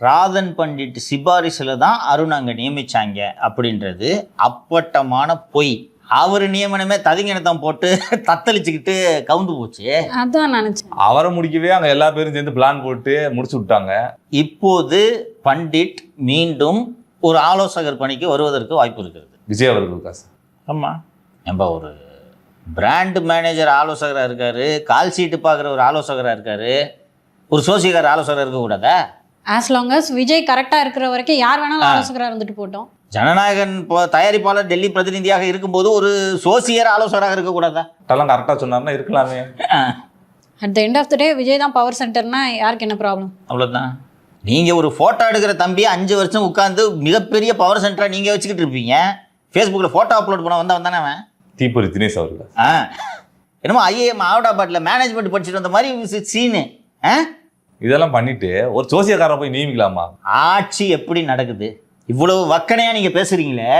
ராதன் பண்டிட் சிபாரிசில் தான் அருண் அங்கே நியமிச்சாங்க அப்படின்றது அப்பட்டமான பொய். அவர் நியமனமே ததிங்கினத்தம் போட்டு தத்தளிச்சுக்கிட்டு கவுந்து போச்சு. அதான் நினைச்சேன். அவரை முடிக்கவே அங்க எல்லா பேரும் சேர்ந்து பிளான் போட்டு முடிச்சு விட்டாங்க. இப்போது பண்டிட் மீண்டும் ஒரு ஆலோசகர் பணிக்கு வருவதற்கு வாய்ப்பு இருக்கிறது. விஜய் அவர்களுக்கா சார்? ஆமாம், நம்ம ஒரு பிராண்ட் மேனேஜர் ஆலோசகராக இருக்காரு, கால் ஷீட்டு பார்க்குற ஒரு ஆலோசகராக இருக்காரு, ஒரு சோசியக்கார ஆலோசகராக இருக்கக்கூடாதா? ஆஸ் லாங் அஸ் விஜய் கரெக்டா இருக்கிற வரைக்கும் யார் வேணாலும் ஆலோசகராக இருந்துட்டு போட்டோம். ஜனநாயகன் தயாரிப்பாளர் டெல்லி பிரதிநிதியாக இருக்கும்போது ஒரு சோசியர் ஆலோசகராக இருக்கக்கூடாதா? அதெல்லாம் கரெக்டாக சொன்னார்னா இருக்கலாமே. At the end of the day Vijay தான் பவர் சென்டர்னா யாருக்கு என்ன ப்ராப்ளம்? அவ்வளோதான். நீங்கள் ஒரு ஃபோட்டோ எடுக்கிற தம்பியை 5 வருஷம் உட்காந்து மிகப்பெரிய பவர் சென்டராக நீங்கள் வச்சுக்கிட்டு இருப்பீங்க. ஃபேஸ்புக்கில் ஃபோட்டோ அப்லோட் பண்ண வந்தானே அவன் தீப்பொறி தினேஷ் அவர்கள். என்னமோ ஐஏஎம் அவுடாபாட்டில் மேனேஜ்மெண்ட் படிச்சுட்டு வந்த மாதிரி சீனு. இதெல்லாம் பண்ணிட்டு ஒரு சோசியக்காரன் போய் நியமிக்கலாமா? ஆட்சி எப்படி நடக்குது? இவ்வளவு வக்கனையாக நீங்கள் பேசுகிறீங்களே.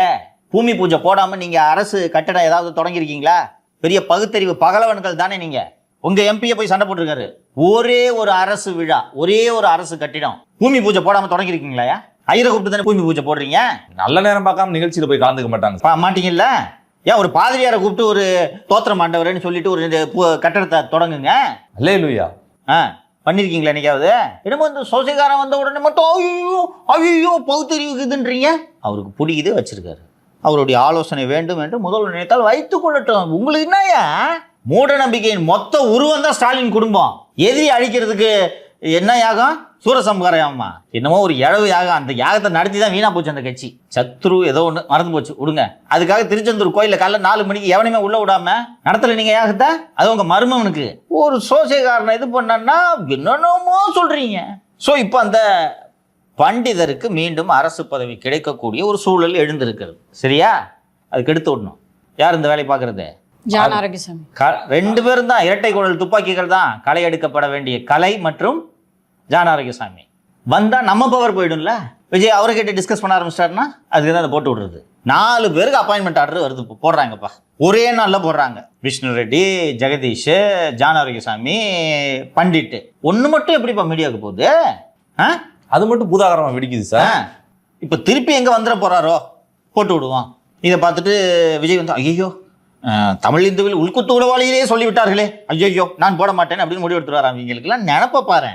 பூமி பூஜை போடாமல் நீங்கள் அரசு கட்டடம் ஏதாவது தொடங்கியிருக்கீங்களா? பெரிய பகுத்தறிவு பகலவன்கள் தானே நீங்கள். உங்கள் எம்பியை போய் சண்டை போட்டிருக்காரு. ஒரே ஒரு அரசு விழா, ஒரே ஒரு அரசு கட்டிடம் பூமி பூஜை போடாமல் தொடங்கியிருக்கீங்களா? ஐயரை கூப்பிட்டு தானே பூமி பூஜை போடுறீங்க. நல்ல நேரம் பார்க்காம நிகழ்ச்சியில் போய் கலந்துக்க மாட்டாங்க. மாட்டீங்கல்ல? ஏன் ஒரு பாதிரியாரை கூப்பிட்டு ஒரு தோத்திரம் ஆண்டவர்னு சொல்லிட்டு ஒரு கட்டடத்தை தொடங்குங்க. அல்லேலூயா. பண்ணியிருக்கீங்களா என்னைக்காவது? என்னமோ இந்த சோசியக்காரன் வந்த உடனே மட்டும் ஐயோ ஐயோ பகுத்தறிவுக்குதுன்றீங்க. அவருக்கு பிடிக்குது வச்சிருக்காரு. அவருடைய ஆலோசனை வேண்டும் என்று முதல்வர் நினைத்தால் வைத்துக் கொள்ளட்டும். உங்களுக்கு என்னையா மூட நம்பிக்கையின் மொத்த உருவம் தான் ஸ்டாலின் குடும்பம். எதிரி அழிக்கிறதுக்கு என்ன யாகம்? சூரசம்ஹார யாகமா? என்னமோ ஒரு இழவு யாகம். அந்த யாகத்தை நடத்தி தான் வீணா போச்சு அந்த கட்சி. சத்ரு ஏதோ ஒன்று மறந்து போச்சு, விடுங்க. அதுக்காக திருச்செந்தூர் கோயிலில் காலைல 4 மணிக்கு எவனையுமே உள்ள விடாம நடத்தல நீங்க யாகத்தை. அது உங்க மருமவனுக்கு ஒரு சோசியக்காரனை இது பண்ணா என்னென்னமோ சொல்றீங்க. ஸோ இப்போ அந்த பண்டிதருக்கு மீண்டும் அரசு பதவி கிடைக்கக்கூடிய ஒரு சூழல் எழுந்திருக்கிறது. சரியா? அதுக்கு எடுத்து விடணும். யார் இந்த வேலையை பார்க்கறது? ஜான் ஆரோக்கியசாமி. 2 பேரும் தான் இரட்டை குழல் துப்பாக்கிகள் தான். களை எடுக்கப்பட வேண்டிய கலை மற்றும் ஜான் ஆரோக்கியசாமி வந்தால் நம்ம பவர் போயிடும்ல. விஜய் அவரை கிட்ட டிஸ்கஸ் பண்ண ஆரம்பிச்சிட்டாருன்னா அதுக்கு தான் அதை போட்டு விடுறது. 4 பேருக்கு அப்பாயின்மெண்ட் ஆர்டர் வருது, போடுறாங்கப்பா. ஒரே நாளில் போடுறாங்க. விஷ்ணு ரெட்டி, ஜெகதீஷ், ஜான் ஆரோக்கியசாமி, பண்டிட். ஒன்று மட்டும் எப்படிப்பா மீடியாவுக்கு போகுது? அது மட்டும் பூதாகரமாக வெடிக்குது சார். இப்போ திருப்பி எங்கே வந்துட போகிறாரோ போட்டு விடுவான். இதை பார்த்துட்டு விஜய் வந்து ஐயோ தமிழ் இந்துவில் உள்குத்து உடவாளியிலேயே சொல்லிவிட்டார்களே, ஐயோ நான் போட மாட்டேன் அப்படின்னு முடிவு எடுத்துட்டு வராங்க. இவங்களுக்குலாம் நினப்ப பாரு.